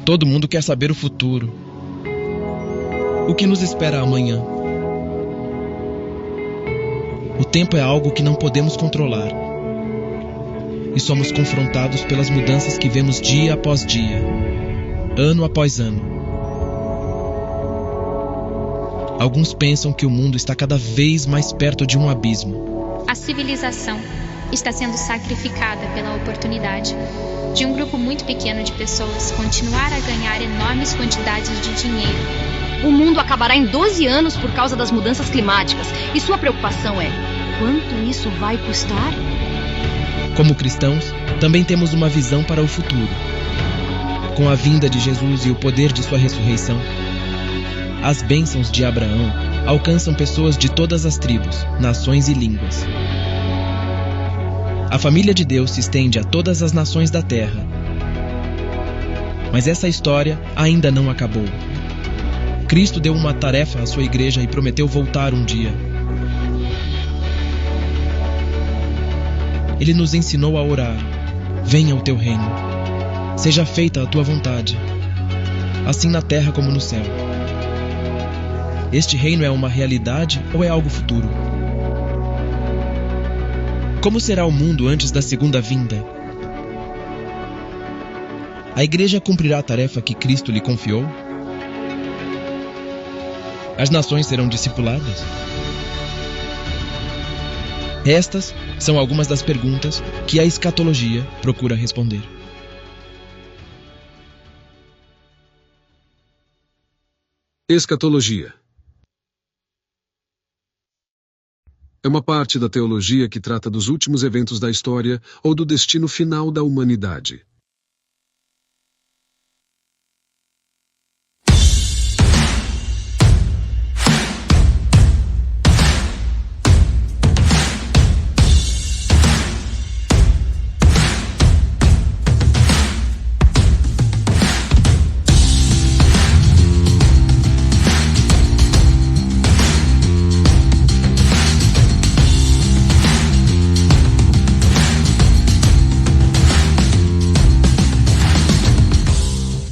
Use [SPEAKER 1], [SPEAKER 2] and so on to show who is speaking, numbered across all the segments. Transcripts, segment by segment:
[SPEAKER 1] Todo mundo quer saber o futuro. O que nos espera amanhã? O tempo é algo que não podemos controlar. E somos confrontados pelas mudanças que vemos dia após dia, ano após ano. Alguns pensam que o mundo está cada vez mais perto de um abismo.
[SPEAKER 2] A civilização está sendo sacrificada pela oportunidade de um grupo muito pequeno de pessoas continuar a ganhar enormes quantidades de dinheiro.
[SPEAKER 3] O mundo acabará em 12 anos por causa das mudanças climáticas. E sua preocupação é: quanto isso vai custar?
[SPEAKER 1] Como cristãos, também temos uma visão para o futuro. Com a vinda de Jesus e o poder de sua ressurreição, as bênçãos de Abraão alcançam pessoas de todas as tribos, nações e línguas. A família de Deus se estende a todas as nações da terra. Mas essa história ainda não acabou. Cristo deu uma tarefa à sua igreja e prometeu voltar um dia. Ele nos ensinou a orar: venha o teu reino, seja feita a tua vontade, assim na terra como no céu. Este reino é uma realidade ou é algo futuro? Como será o mundo antes da segunda vinda? A igreja cumprirá a tarefa que Cristo lhe confiou? As nações serão discipuladas? Estas são algumas das perguntas que a escatologia procura responder.
[SPEAKER 4] Escatologia é uma parte da teologia que trata dos últimos eventos da história ou do destino final da humanidade.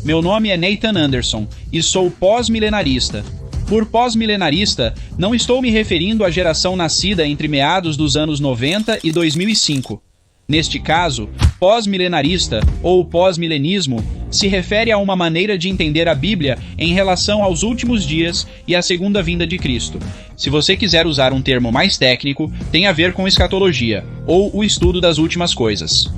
[SPEAKER 5] Meu nome é Nathan Anderson e sou pós-milenarista. Por pós-milenarista, não estou me referindo à geração nascida entre meados dos anos 90 e 2005. Neste caso, pós-milenarista ou pós-milenismo se refere a uma maneira de entender a Bíblia em relação aos últimos dias e à segunda vinda de Cristo. Se você quiser usar um termo mais técnico, tem a ver com escatologia, ou o estudo das últimas coisas.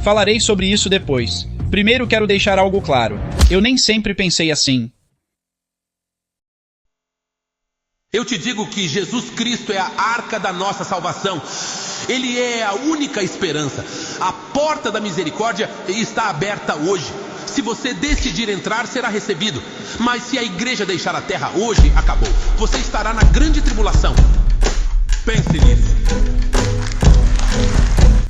[SPEAKER 5] Falarei sobre isso depois. Primeiro quero deixar algo claro. Eu nem sempre pensei assim.
[SPEAKER 6] Eu te digo que Jesus Cristo é a arca da nossa salvação. Ele é a única esperança. A porta da misericórdia está aberta hoje. Se você decidir entrar, será recebido. Mas se a igreja deixar a terra hoje, acabou. Você estará na grande tribulação. Pense nisso.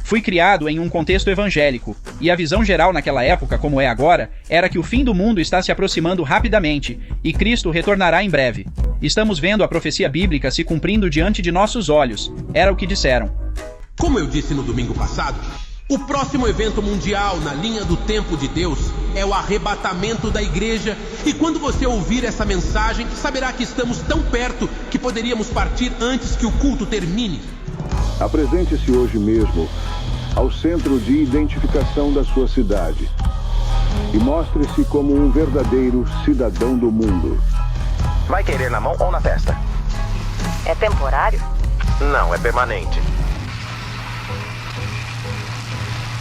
[SPEAKER 5] Fui criado em um contexto evangélico, e a visão geral naquela época, como é agora, era que o fim do mundo está se aproximando rapidamente, e Cristo retornará em breve. Estamos vendo a profecia bíblica se cumprindo diante de nossos olhos. Era o que disseram.
[SPEAKER 6] Como eu disse no domingo passado, o próximo evento mundial na linha do tempo de Deus é o arrebatamento da igreja. E quando você ouvir essa mensagem, saberá que estamos tão perto que poderíamos partir antes que o culto termine.
[SPEAKER 7] Apresente-se hoje mesmo ao centro de identificação da sua cidade e mostre-se como um verdadeiro cidadão do mundo.
[SPEAKER 8] Vai querer na mão ou na testa?
[SPEAKER 3] É temporário?
[SPEAKER 8] Não, é permanente.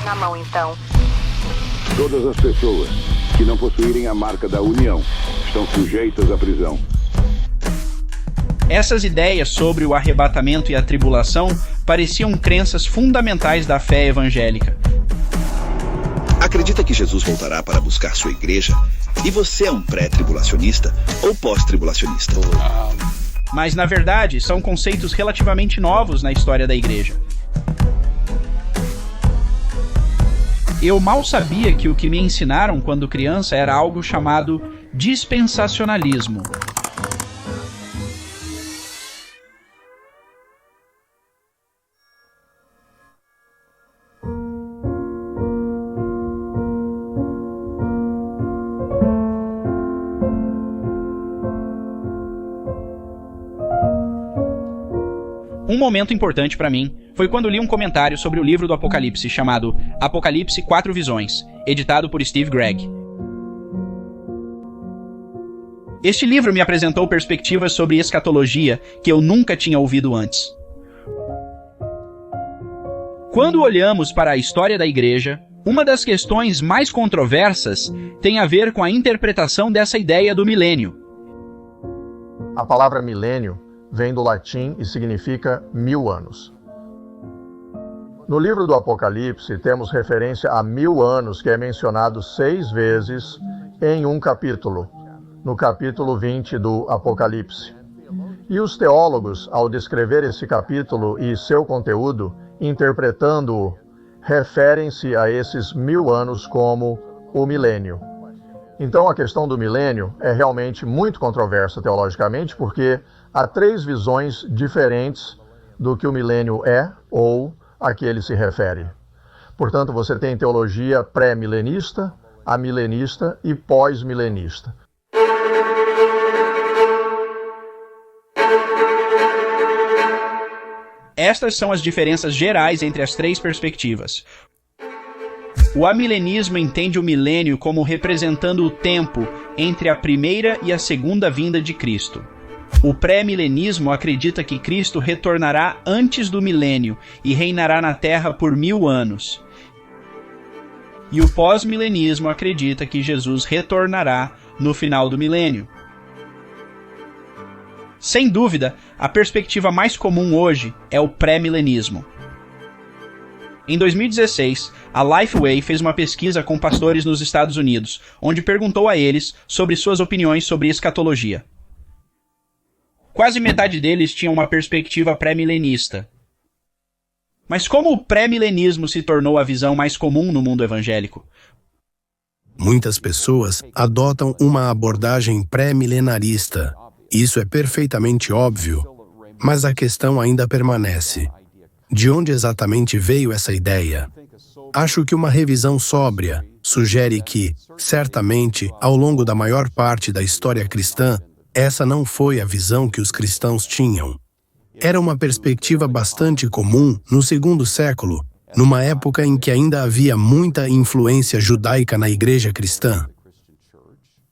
[SPEAKER 3] Na mão, então.
[SPEAKER 7] Todas as pessoas que não possuírem a marca da União estão sujeitas à prisão.
[SPEAKER 5] Essas ideias sobre o arrebatamento e a tribulação pareciam crenças fundamentais da fé evangélica.
[SPEAKER 9] Acredita que Jesus voltará para buscar sua igreja? E você é um pré-tribulacionista ou pós-tribulacionista?
[SPEAKER 5] Mas, na verdade, são conceitos relativamente novos na história da igreja. Eu mal sabia que o que me ensinaram quando criança era algo chamado dispensacionalismo. Um momento importante para mim foi quando li um comentário sobre o livro do Apocalipse chamado Apocalipse 4 Visões, editado por Steve Gregg. Este livro me apresentou perspectivas sobre escatologia que eu nunca tinha ouvido antes. Quando olhamos para a história da igreja, uma das questões mais controversas tem a ver com a interpretação dessa ideia do milênio.
[SPEAKER 10] A palavra milênio vem do latim e significa 1000 anos. No livro do Apocalipse temos referência a 1000 anos que é mencionado 6 vezes em um capítulo, no capítulo 20 do Apocalipse. E os teólogos, ao descrever esse capítulo e seu conteúdo, interpretando-o, referem-se a esses 1000 anos como o milênio. Então a questão do milênio é realmente muito controversa teologicamente, porque há 3 visões diferentes do que o milênio é ou a que ele se refere. Portanto, você tem teologia pré-milenista, amilenista e pós-milenista.
[SPEAKER 5] Estas são as diferenças gerais entre as 3 perspectivas. O amilenismo entende o milênio como representando o tempo entre a primeira e a segunda vinda de Cristo. O pré-milenismo acredita que Cristo retornará antes do milênio e reinará na Terra por 1000 anos. E o pós-milenismo acredita que Jesus retornará no final do milênio. Sem dúvida, a perspectiva mais comum hoje é o pré-milenismo. Em 2016, a Lifeway fez uma pesquisa com pastores nos Estados Unidos, onde perguntou a eles sobre suas opiniões sobre escatologia. Quase metade deles tinha uma perspectiva pré-milenista. Mas como o pré-milenismo se tornou a visão mais comum no mundo evangélico?
[SPEAKER 11] Muitas pessoas adotam uma abordagem pré-milenarista. Isso é perfeitamente óbvio, mas a questão ainda permanece. De onde exatamente veio essa ideia? Acho que uma revisão sóbria sugere que, certamente, ao longo da maior parte da história cristã, essa não foi a visão que os cristãos tinham. Era uma perspectiva bastante comum no 2º século, numa época em que ainda havia muita influência judaica na igreja cristã.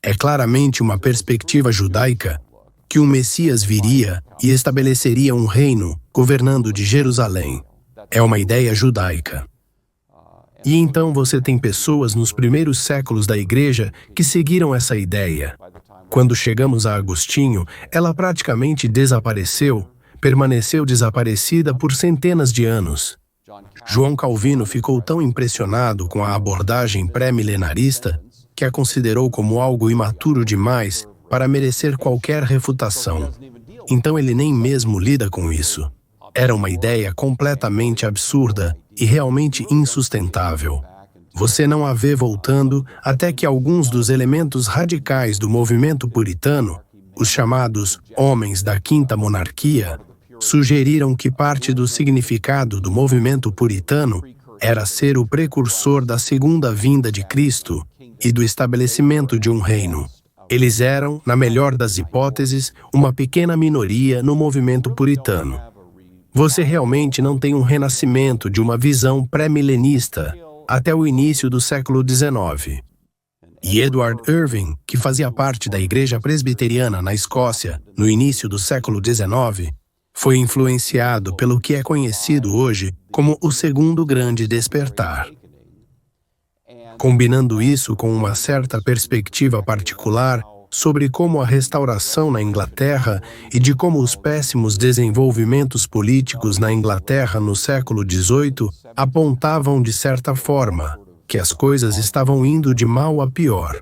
[SPEAKER 11] É claramente uma perspectiva judaica que o Messias viria e estabeleceria um reino governando de Jerusalém. É uma ideia judaica. E então você tem pessoas nos primeiros séculos da igreja que seguiram essa ideia. Quando chegamos a Agostinho, ela praticamente desapareceu, permaneceu desaparecida por centenas de anos. João Calvino ficou tão impressionado com a abordagem pré-milenarista que a considerou como algo imaturo demais para merecer qualquer refutação. Então ele nem mesmo lida com isso. Era uma ideia completamente absurda e realmente insustentável. Você não a vê voltando até que alguns dos elementos radicais do movimento puritano, os chamados Homens da Quinta Monarquia, sugeriram que parte do significado do movimento puritano era ser o precursor da segunda vinda de Cristo e do estabelecimento de um reino. Eles eram, na melhor das hipóteses, uma pequena minoria no movimento puritano. Você realmente não tem um renascimento de uma visão pré-milenista até o início do século XIX. E Edward Irving, que fazia parte da Igreja Presbiteriana na Escócia no início do século XIX, foi influenciado pelo que é conhecido hoje como o Segundo Grande Despertar. Combinando isso com uma certa perspectiva particular sobre como a restauração na Inglaterra e de como os péssimos desenvolvimentos políticos na Inglaterra no século XVIII apontavam de certa forma que as coisas estavam indo de mal a pior.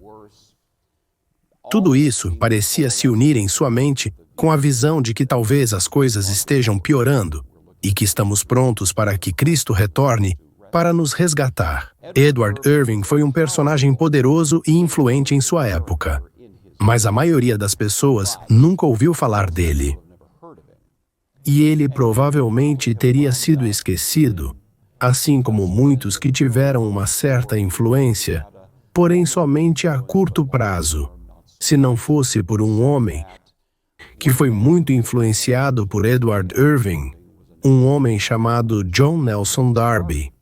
[SPEAKER 11] Tudo isso parecia se unir em sua mente com a visão de que talvez as coisas estejam piorando e que estamos prontos para que Cristo retorne para nos resgatar. Edward Irving foi um personagem poderoso e influente em sua época, mas a maioria das pessoas nunca ouviu falar dele. E ele provavelmente teria sido esquecido, assim como muitos que tiveram uma certa influência, porém somente a curto prazo, se não fosse por um homem que foi muito influenciado por Edward Irving um homem chamado John Nelson Darby.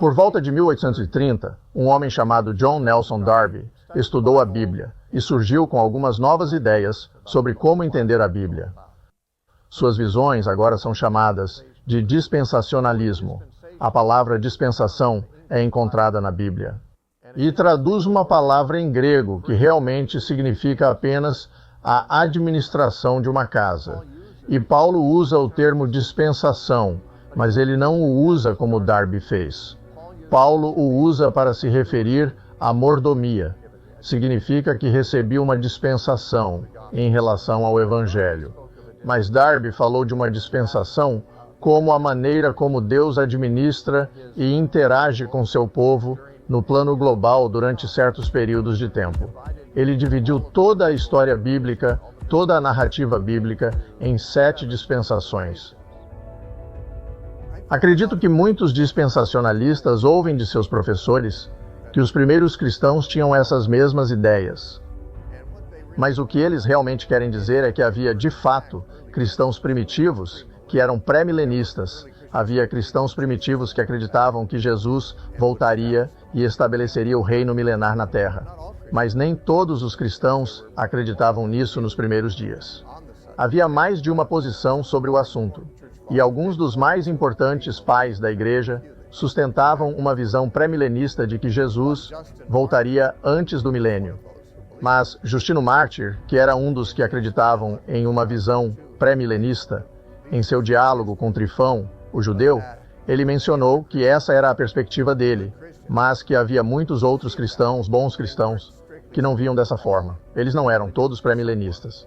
[SPEAKER 10] Por volta de 1830, um homem chamado John Nelson Darby estudou a Bíblia e surgiu com algumas novas ideias sobre como entender a Bíblia. Suas visões agora são chamadas de dispensacionalismo. A palavra dispensação é encontrada na Bíblia e traduz uma palavra em grego que realmente significa apenas a administração de uma casa. E Paulo usa o termo dispensação, mas ele não o usa como Darby fez. Paulo o usa para se referir à mordomia. Significa que recebi uma dispensação em relação ao Evangelho. Mas Darby falou de uma dispensação como a maneira como Deus administra e interage com seu povo no plano global durante certos períodos de tempo. Ele dividiu toda a história bíblica, toda a narrativa bíblica, em 7 dispensações. Acredito que muitos dispensacionalistas ouvem de seus professores que os primeiros cristãos tinham essas mesmas ideias. Mas o que eles realmente querem dizer é que havia, de fato, cristãos primitivos que eram pré-milenistas. Havia cristãos primitivos que acreditavam que Jesus voltaria e estabeleceria o reino milenar na Terra. Mas nem todos os cristãos acreditavam nisso nos primeiros dias. Havia mais de uma posição sobre o assunto, e alguns dos mais importantes pais da Igreja sustentavam uma visão pré-milenista de que Jesus voltaria antes do milênio. Mas Justino Mártir, que era um dos que acreditavam em uma visão pré-milenista, em seu diálogo com Trifão, o judeu, ele mencionou que essa era a perspectiva dele, mas que havia muitos outros cristãos, bons cristãos, que não viam dessa forma. Eles não eram todos pré-milenistas.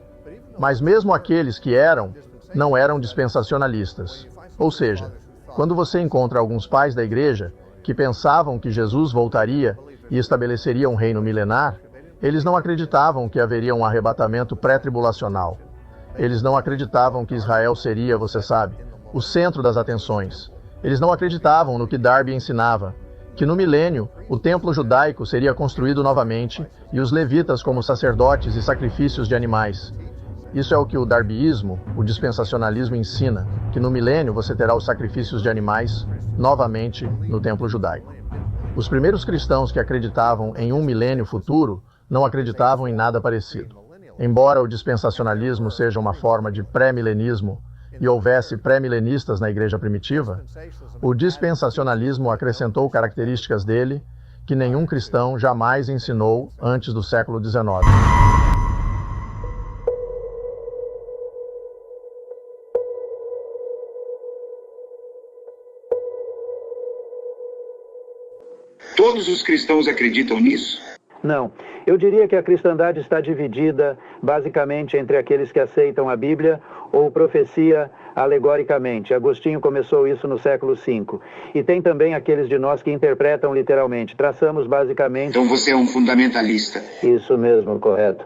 [SPEAKER 10] Mas mesmo aqueles que eram, não eram dispensacionalistas. Ou seja, quando você encontra alguns pais da igreja que pensavam que Jesus voltaria e estabeleceria um reino milenar, eles não acreditavam que haveria um arrebatamento pré-tribulacional. Eles não acreditavam que Israel seria, você sabe, o centro das atenções. Eles não acreditavam no que Darby ensinava, que no milênio o templo judaico seria construído novamente e os levitas como sacerdotes e sacrifícios de animais. Isso é o que o darbyismo, o dispensacionalismo ensina, que no milênio você terá os sacrifícios de animais novamente no templo judaico. Os primeiros cristãos que acreditavam em um milênio futuro não acreditavam em nada parecido. Embora o dispensacionalismo seja uma forma de pré-milenismo e houvesse pré-milenistas na igreja primitiva, o dispensacionalismo acrescentou características dele que nenhum cristão jamais ensinou antes do século XIX.
[SPEAKER 12] Todos os cristãos acreditam nisso?
[SPEAKER 13] Não. Eu diria que a cristandade está dividida basicamente entre aqueles que aceitam a Bíblia ou profecia alegoricamente. Agostinho começou isso no século V. E tem também aqueles de nós que interpretam literalmente. Traçamos basicamente...
[SPEAKER 12] Então você é um fundamentalista.
[SPEAKER 13] Isso mesmo, correto.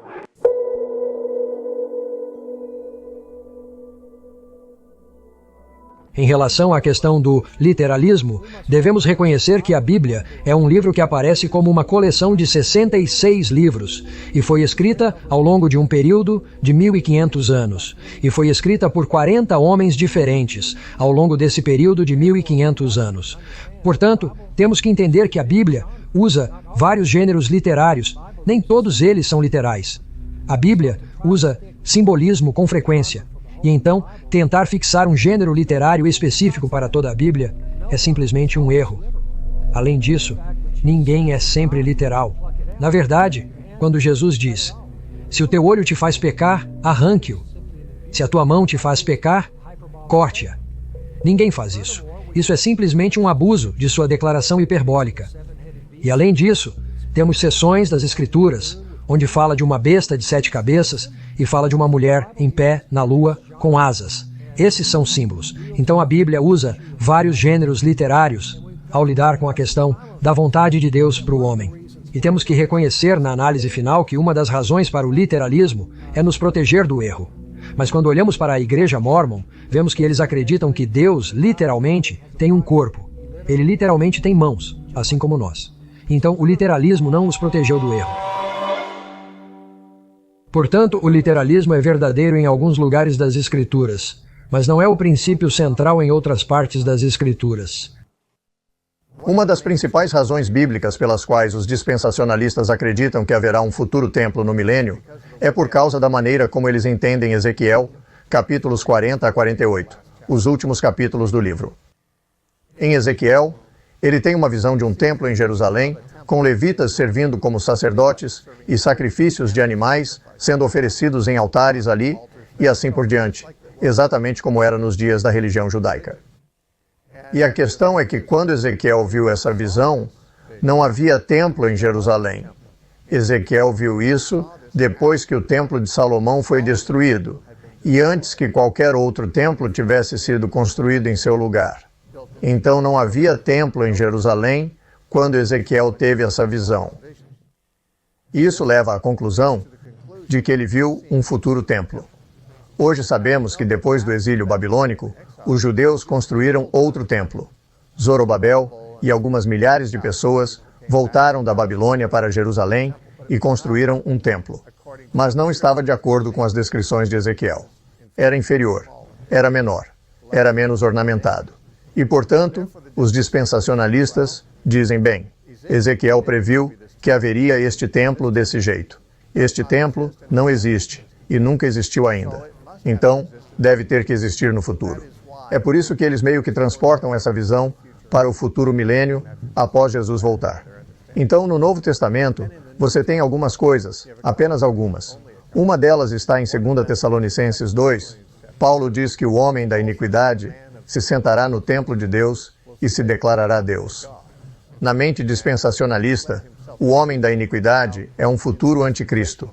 [SPEAKER 14] Em relação à questão do literalismo, devemos reconhecer que a Bíblia é um livro que aparece como uma coleção de 66 livros e foi escrita ao longo de um período de 1500 anos e foi escrita por 40 homens diferentes ao longo desse período de 1500 anos. Portanto, temos que entender que a Bíblia usa vários gêneros literários, nem todos eles são literais. A Bíblia usa simbolismo com frequência. E então, tentar fixar um gênero literário específico para toda a Bíblia é simplesmente um erro. Além disso, ninguém é sempre literal. Na verdade, quando Jesus diz, se o teu olho te faz pecar, arranque-o. Se a tua mão te faz pecar, corte-a. Ninguém faz isso. Isso é simplesmente um abuso de sua declaração hiperbólica. E além disso, temos seções das Escrituras, onde fala de uma besta de 7 cabeças e fala de uma mulher em pé na lua com asas. Esses são símbolos. Então a Bíblia usa vários gêneros literários ao lidar com a questão da vontade de Deus para o homem. E temos que reconhecer na análise final que uma das razões para o literalismo é nos proteger do erro. Mas quando olhamos para a Igreja Mórmon, vemos que eles acreditam que Deus, literalmente, tem um corpo. Ele literalmente tem mãos, assim como nós. Então o literalismo não os protegeu do erro. Portanto, o literalismo é verdadeiro em alguns lugares das Escrituras, mas não é o princípio central em outras partes das Escrituras.
[SPEAKER 10] Uma das principais razões bíblicas pelas quais os dispensacionalistas acreditam que haverá um futuro templo no milênio é por causa da maneira como eles entendem Ezequiel, capítulos 40 a 48, os últimos capítulos do livro. Em Ezequiel, ele tem uma visão de um templo em Jerusalém, com levitas servindo como sacerdotes e sacrifícios de animais sendo oferecidos em altares ali e assim por diante, exatamente como era nos dias da religião judaica. E a questão é que quando Ezequiel viu essa visão, não havia templo em Jerusalém. Ezequiel viu isso depois que o templo de Salomão foi destruído e antes que qualquer outro templo tivesse sido construído em seu lugar. Então não havia templo em Jerusalém quando Ezequiel teve essa visão. Isso leva à conclusão de que ele viu um futuro templo. Hoje sabemos que depois do exílio babilônico, os judeus construíram outro templo. Zorobabel e algumas milhares de pessoas voltaram da Babilônia para Jerusalém e construíram um templo. Mas não estava de acordo com as descrições de Ezequiel. Era inferior, era menor, era menos ornamentado. E, portanto, os dispensacionalistas dizem, bem, Ezequiel previu que haveria este templo desse jeito. Este templo não existe e nunca existiu ainda. Então, deve ter que existir no futuro. É por isso que eles meio que transportam essa visão para o futuro milênio após Jesus voltar. Então, no Novo Testamento, você tem algumas coisas, apenas algumas. Uma delas está em 2 Tessalonicenses 2. Paulo diz que o homem da iniquidade se sentará no templo de Deus e se declarará Deus. Na mente dispensacionalista, o homem da iniquidade é um futuro anticristo.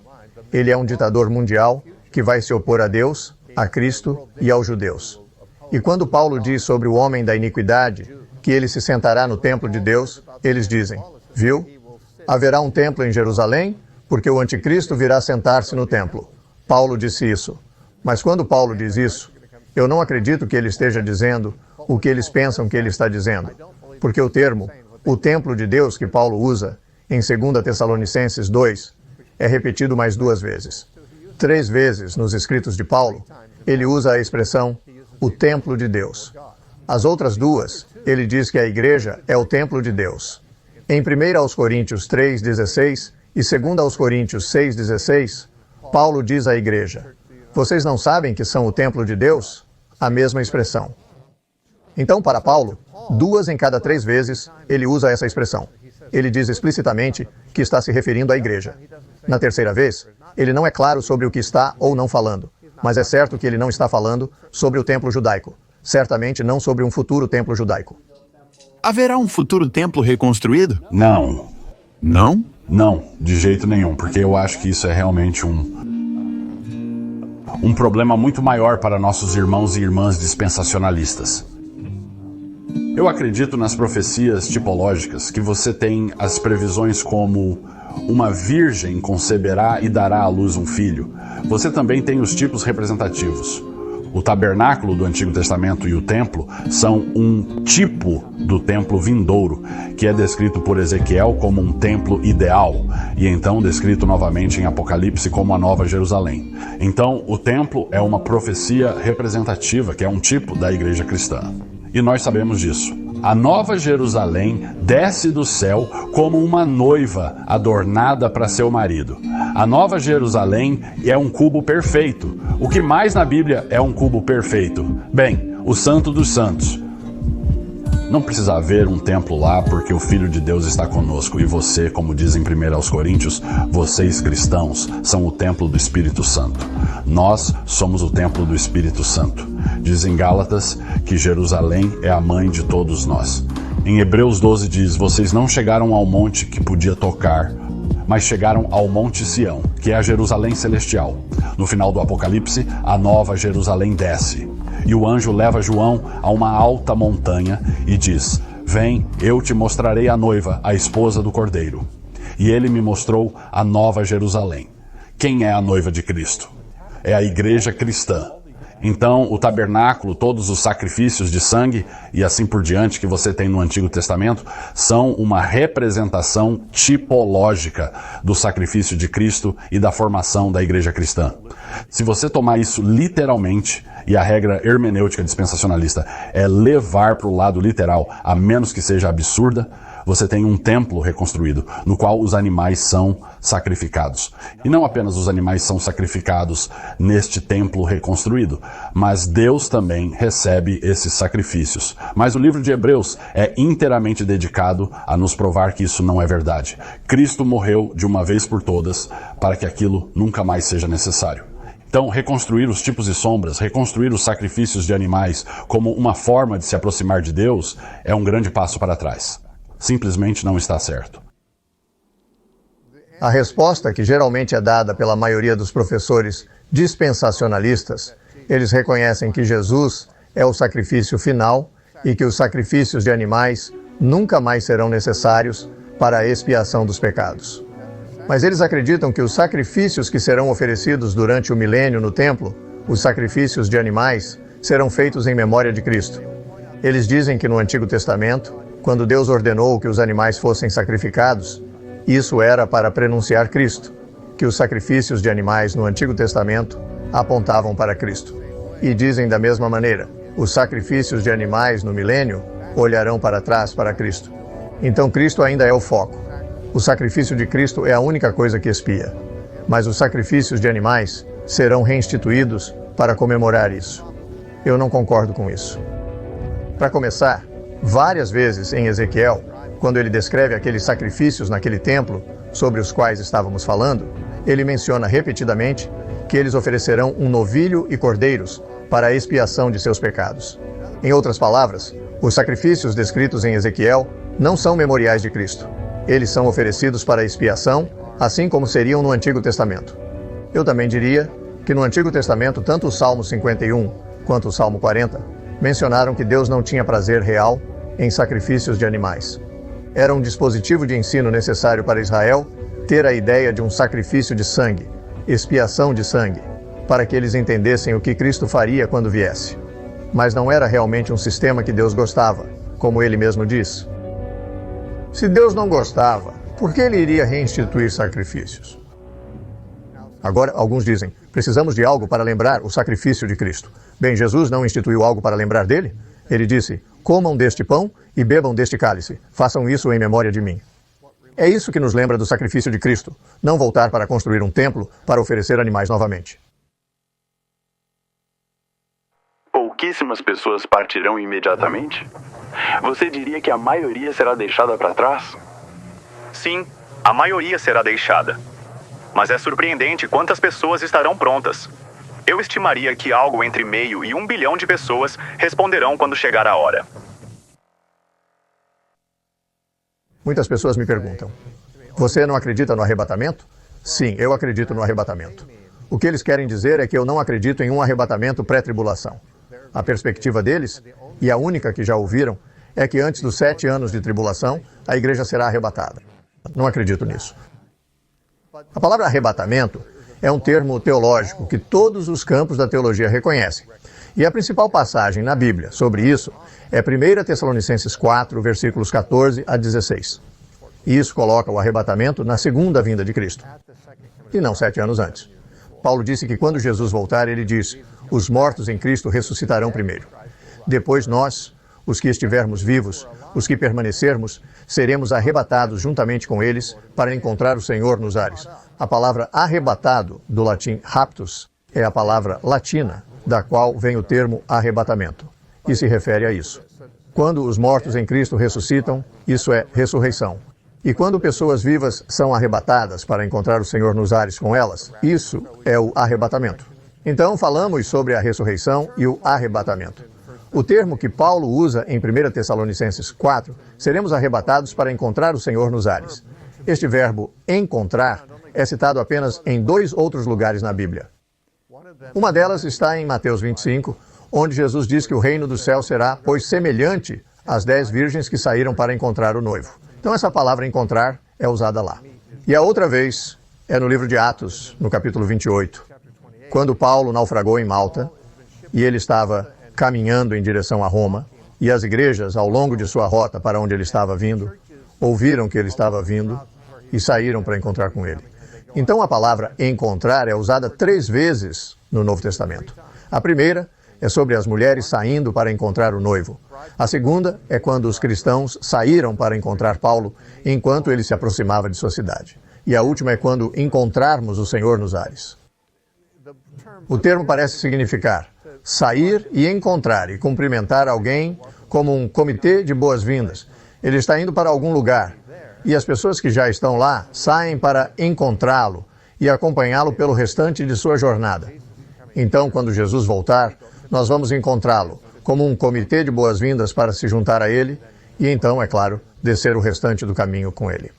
[SPEAKER 10] Ele é um ditador mundial que vai se opor a Deus, a Cristo e aos judeus. E quando Paulo diz sobre o homem da iniquidade que ele se sentará no templo de Deus, eles dizem, viu? Haverá um templo em Jerusalém, porque o anticristo virá sentar-se no templo. Paulo disse isso. Mas quando Paulo diz isso, eu não acredito que ele esteja dizendo o que eles pensam que ele está dizendo. Porque o termo, o templo de Deus que Paulo usa em 2 Tessalonicenses 2, é repetido mais 2 vezes. 3 vezes nos escritos de Paulo, ele usa a expressão o templo de Deus. As outras 2, ele diz que a igreja é o templo de Deus. Em 1 aos Coríntios 3:16 e 2 aos Coríntios 6:16, Paulo diz à igreja, vocês não sabem que são o templo de Deus? A mesma expressão. Então, para Paulo, 2 em cada 3 vezes, ele usa essa expressão. Ele diz explicitamente que está se referindo à igreja. Na terceira vez, ele não é claro sobre o que está ou não falando, mas é certo que ele não está falando sobre o templo judaico. Certamente não sobre um futuro templo judaico.
[SPEAKER 15] Haverá um futuro templo reconstruído?
[SPEAKER 16] Não.
[SPEAKER 15] Não?
[SPEAKER 16] Não, de jeito nenhum, porque eu acho que isso é realmente um problema muito maior para nossos irmãos e irmãs dispensacionalistas. Eu acredito nas profecias tipológicas, que você tem as previsões como uma virgem conceberá e dará à luz um filho. Você também tem os tipos representativos. O tabernáculo do Antigo Testamento e o templo são um tipo do templo vindouro, que é descrito por Ezequiel como um templo ideal, e então descrito novamente em Apocalipse como a Nova Jerusalém. Então, o templo é uma profecia representativa, que é um tipo da igreja cristã. E nós sabemos disso. A Nova Jerusalém desce do céu como uma noiva adornada para seu marido. A Nova Jerusalém é um cubo perfeito. O que mais na Bíblia é um cubo perfeito? Bem, o Santo dos Santos. Não precisa haver um templo lá porque o Filho de Deus está conosco e você, como diz em 1 aos Coríntios, vocês cristãos são o templo do Espírito Santo. Nós somos o templo do Espírito Santo. Diz em Gálatas que Jerusalém é a mãe de todos nós. Em Hebreus 12 diz, vocês não chegaram ao monte que podia tocar, mas chegaram ao Monte Sião, que é a Jerusalém celestial. No final do Apocalipse, a Nova Jerusalém desce. E o anjo leva João a uma alta montanha e diz, vem, eu te mostrarei a noiva, a esposa do Cordeiro. E ele me mostrou a Nova Jerusalém. Quem é a noiva de Cristo? É a igreja cristã. Então, o tabernáculo, todos os sacrifícios de sangue e assim por diante que você tem no Antigo Testamento, são uma representação tipológica do sacrifício de Cristo e da formação da igreja cristã. Se você tomar isso literalmente, e a regra hermenêutica dispensacionalista é levar para o lado literal, a menos que seja absurda, você tem um templo reconstruído, no qual os animais são sacrificados. E não apenas os animais são sacrificados neste templo reconstruído, mas Deus também recebe esses sacrifícios. Mas o livro de Hebreus é inteiramente dedicado a nos provar que isso não é verdade. Cristo morreu de uma vez por todas para que aquilo nunca mais seja necessário. Então, reconstruir os tipos e sombras, reconstruir os sacrifícios de animais como uma forma de se aproximar de Deus é um grande passo para trás. Simplesmente não está certo.
[SPEAKER 10] A resposta que geralmente é dada pela maioria dos professores dispensacionalistas, eles reconhecem que Jesus é o sacrifício final e que os sacrifícios de animais nunca mais serão necessários para a expiação dos pecados. Mas eles acreditam que os sacrifícios que serão oferecidos durante o milênio no templo, os sacrifícios de animais, serão feitos em memória de Cristo. Eles dizem que no Antigo Testamento, quando Deus ordenou que os animais fossem sacrificados, isso era para prenunciar Cristo, que os sacrifícios de animais no Antigo Testamento apontavam para Cristo. E dizem da mesma maneira, os sacrifícios de animais no milênio olharão para trás para Cristo. Então Cristo ainda é o foco. O sacrifício de Cristo é a única coisa que expia. Mas os sacrifícios de animais serão reinstituídos para comemorar isso. Eu não concordo com isso. Para começar, várias vezes em Ezequiel, quando ele descreve aqueles sacrifícios naquele templo sobre os quais estávamos falando, ele menciona repetidamente que eles oferecerão um novilho e cordeiros para a expiação de seus pecados. Em outras palavras, os sacrifícios descritos em Ezequiel não são memoriais de Cristo. Eles são oferecidos para a expiação, assim como seriam no Antigo Testamento. Eu também diria que no Antigo Testamento, tanto o Salmo 51 quanto o Salmo 40 mencionaram que Deus não tinha prazer real em sacrifícios de animais. Era um dispositivo de ensino necessário para Israel ter a ideia de um sacrifício de sangue, expiação de sangue, para que eles entendessem o que Cristo faria quando viesse. Mas não era realmente um sistema que Deus gostava, como ele mesmo diz. Se Deus não gostava, por que ele iria reinstituir sacrifícios? Agora, alguns dizem, precisamos de algo para lembrar o sacrifício de Cristo. Bem, Jesus não instituiu algo para lembrar dele? Ele disse, comam deste pão e bebam deste cálice. Façam isso em memória de mim. É isso que nos lembra do sacrifício de Cristo, não voltar para construir um templo para oferecer animais novamente.
[SPEAKER 15] Pouquíssimas pessoas partirão imediatamente? Você diria que a maioria será deixada para trás?
[SPEAKER 17] Sim, a maioria será deixada. Mas é surpreendente quantas pessoas estarão prontas. Eu estimaria que algo entre 0,5 e 1 bilhão de pessoas responderão quando chegar a hora.
[SPEAKER 10] Muitas pessoas me perguntam, você não acredita no arrebatamento? Sim, eu acredito no arrebatamento. O que eles querem dizer é que eu não acredito em um arrebatamento pré-tribulação. A perspectiva deles, e a única que já ouviram, é que antes dos 7 anos de tribulação, a igreja será arrebatada. Não acredito nisso. A palavra arrebatamento é um termo teológico que todos os campos da teologia reconhecem. E a principal passagem na Bíblia sobre isso é 1 Tessalonicenses 4, versículos 14 a 16. E isso coloca o arrebatamento na segunda vinda de Cristo, e não 7 anos antes. Paulo disse que quando Jesus voltar, ele diz, os mortos em Cristo ressuscitarão primeiro. Depois nós, os que estivermos vivos, os que permanecermos, seremos arrebatados juntamente com eles para encontrar o Senhor nos ares. A palavra arrebatado, do latim raptus, é a palavra latina, da qual vem o termo arrebatamento, e se refere a isso. Quando os mortos em Cristo ressuscitam, isso é ressurreição. E quando pessoas vivas são arrebatadas para encontrar o Senhor nos ares com elas, isso é o arrebatamento. Então falamos sobre a ressurreição e o arrebatamento. O termo que Paulo usa em 1 Tessalonicenses 4, seremos arrebatados para encontrar o Senhor nos ares. Este verbo encontrar é citado apenas em 2 outros lugares na Bíblia. Uma delas está em Mateus 25, onde Jesus diz que o reino do céu será, pois, semelhante às 10 virgens que saíram para encontrar o noivo. Então essa palavra encontrar é usada lá. E a outra vez é no livro de Atos, no capítulo 28, quando Paulo naufragou em Malta, e ele estava caminhando em direção a Roma, e as igrejas, ao longo de sua rota para onde ele estava vindo, ouviram que ele estava vindo e saíram para encontrar com ele. Então a palavra encontrar é usada 3 vezes no Novo Testamento. A primeira é sobre as mulheres saindo para encontrar o noivo. A segunda é quando os cristãos saíram para encontrar Paulo enquanto ele se aproximava de sua cidade. E a última é quando encontrarmos o Senhor nos ares. O termo parece significar sair e encontrar e cumprimentar alguém como um comitê de boas-vindas. Ele está indo para algum lugar e as pessoas que já estão lá saem para encontrá-lo e acompanhá-lo pelo restante de sua jornada. Então, quando Jesus voltar, nós vamos encontrá-lo como um comitê de boas-vindas para se juntar a ele e então, é claro, descer o restante do caminho com ele.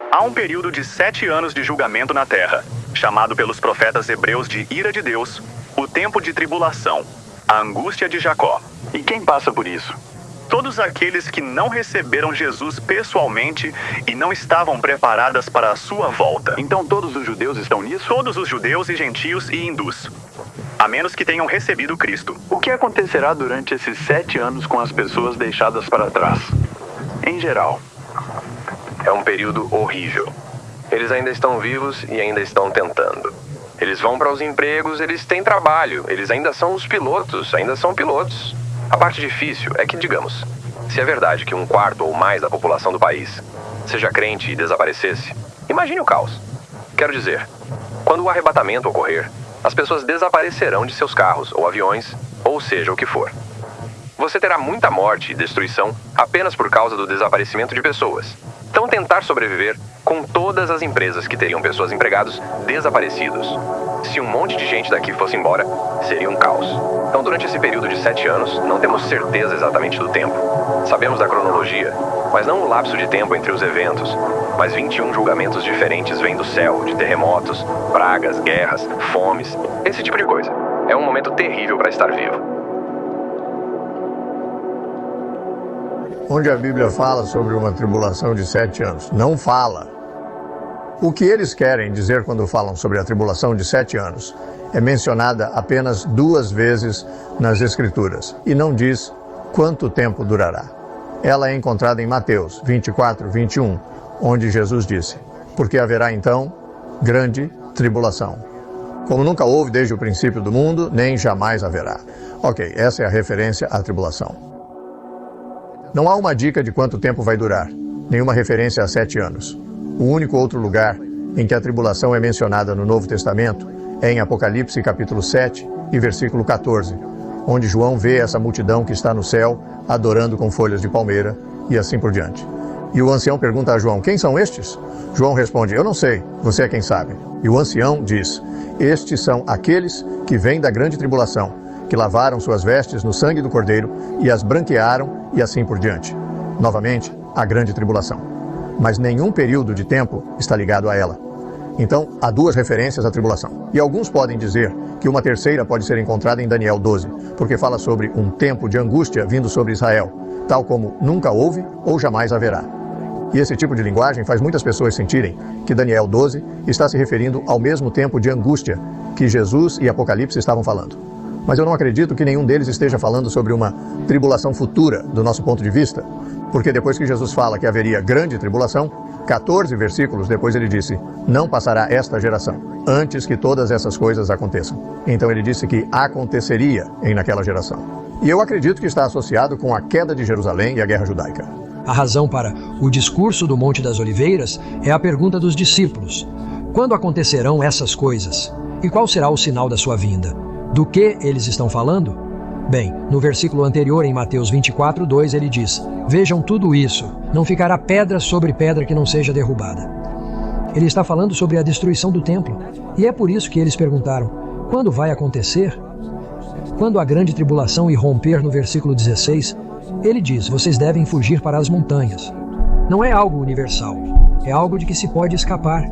[SPEAKER 17] Há um período de 7 anos de julgamento na terra, chamado pelos profetas hebreus de ira de Deus, o tempo de tribulação, a angústia de Jacó.
[SPEAKER 15] E quem passa por isso?
[SPEAKER 17] Todos aqueles que não receberam Jesus pessoalmente e não estavam preparadas para a sua volta.
[SPEAKER 15] Então todos os judeus estão nisso?
[SPEAKER 17] Todos os judeus e gentios e hindus, a menos que tenham recebido Cristo.
[SPEAKER 15] O que acontecerá durante esses 7 anos com as pessoas deixadas para trás? Em geral.
[SPEAKER 8] É um período horrível. Eles ainda estão vivos e ainda estão tentando. Eles vão para os empregos, eles têm trabalho, eles ainda são os pilotos, ainda são pilotos. A parte difícil é que, digamos, se é verdade que 1/4 ou mais da população do país seja crente e desaparecesse, imagine o caos. Quero dizer, quando o arrebatamento ocorrer, as pessoas desaparecerão de seus carros ou aviões, ou seja o que for. Você terá muita morte e destruição apenas por causa do desaparecimento de pessoas. Então tentar sobreviver com todas as empresas que teriam pessoas empregados desaparecidos. Se um monte de gente daqui fosse embora, seria um caos. Então durante esse período de 7 anos, não temos certeza exatamente do tempo. Sabemos da cronologia, mas não o lapso de tempo entre os eventos. Mas 21 julgamentos diferentes vêm do céu, de terremotos, pragas, guerras, fomes, esse tipo de coisa. É um momento terrível para estar vivo.
[SPEAKER 10] Onde a Bíblia fala sobre uma tribulação de 7 anos? Não fala. O que eles querem dizer quando falam sobre a tribulação de 7 anos é mencionada apenas 2 vezes nas Escrituras e não diz quanto tempo durará. Ela é encontrada em Mateus 24, 21, onde Jesus disse: porque haverá então grande tribulação, como nunca houve desde o princípio do mundo, nem jamais haverá. Ok, essa é a referência à tribulação. Não há uma dica de quanto tempo vai durar, nenhuma referência a 7 anos. O único outro lugar em que a tribulação é mencionada no Novo Testamento é em Apocalipse capítulo 7 e versículo 14, onde João vê essa multidão que está no céu adorando com folhas de palmeira e assim por diante. E o ancião pergunta a João: quem são estes? João responde: eu não sei, você é quem sabe. E o ancião diz: estes são aqueles que vêm da grande tribulação, que lavaram suas vestes no sangue do Cordeiro e as branquearam e assim por diante. Novamente, a grande tribulação. Mas nenhum período de tempo está ligado a ela. Então, há 2 referências à tribulação. E alguns podem dizer que uma terceira pode ser encontrada em Daniel 12, porque fala sobre um tempo de angústia vindo sobre Israel, tal como nunca houve ou jamais haverá. E esse tipo de linguagem faz muitas pessoas sentirem que Daniel 12 está se referindo ao mesmo tempo de angústia que Jesus e Apocalipse estavam falando. Mas eu não acredito que nenhum deles esteja falando sobre uma tribulação futura, do nosso ponto de vista, porque depois que Jesus fala que haveria grande tribulação, 14 versículos depois ele disse: não passará esta geração, antes que todas essas coisas aconteçam. Então ele disse que aconteceria naquela geração. E eu acredito que está associado com a queda de Jerusalém e a guerra judaica.
[SPEAKER 14] A razão para o discurso do Monte das Oliveiras é a pergunta dos discípulos: quando acontecerão essas coisas? E qual será o sinal da sua vinda? Do que eles estão falando? Bem, no versículo anterior, em Mateus 24, 2, ele diz: vejam tudo isso, não ficará pedra sobre pedra que não seja derrubada. Ele está falando sobre a destruição do templo, e é por isso que eles perguntaram: quando vai acontecer? Quando a grande tribulação irromper, no versículo 16, ele diz: vocês devem fugir para as montanhas. Não é algo universal, é algo de que se pode escapar.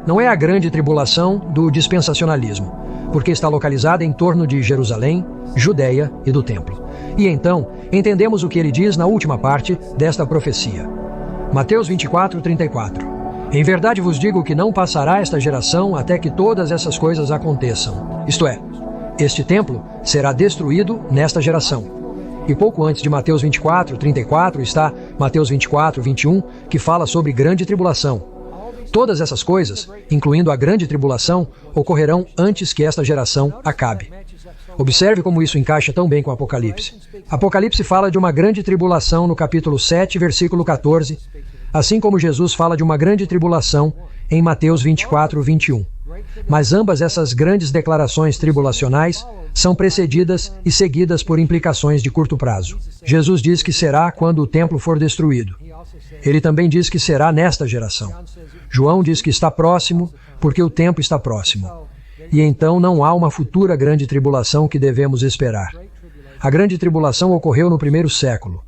[SPEAKER 14] Não é a grande tribulação do dispensacionalismo, porque está localizada em torno de Jerusalém, Judeia e do templo. E então, entendemos o que ele diz na última parte desta profecia. Mateus 24, 34. Em verdade vos digo que não passará esta geração até que todas essas coisas aconteçam. Isto é, este templo será destruído nesta geração. E pouco antes de Mateus 24, 34, está Mateus 24, 21, que fala sobre grande tribulação. Todas essas coisas, incluindo a grande tribulação, ocorrerão antes que esta geração acabe. Observe como isso encaixa tão bem com Apocalipse. Apocalipse fala de uma grande tribulação no capítulo 7, versículo 14, assim como Jesus fala de uma grande tribulação em Mateus 24, 21. Mas ambas essas grandes declarações tribulacionais são precedidas e seguidas por implicações de curto prazo. Jesus diz que será quando o templo for destruído. Ele também diz que será nesta geração. João diz que está próximo porque o tempo está próximo. E então não há uma futura grande tribulação que devemos esperar. A grande tribulação ocorreu no primeiro século.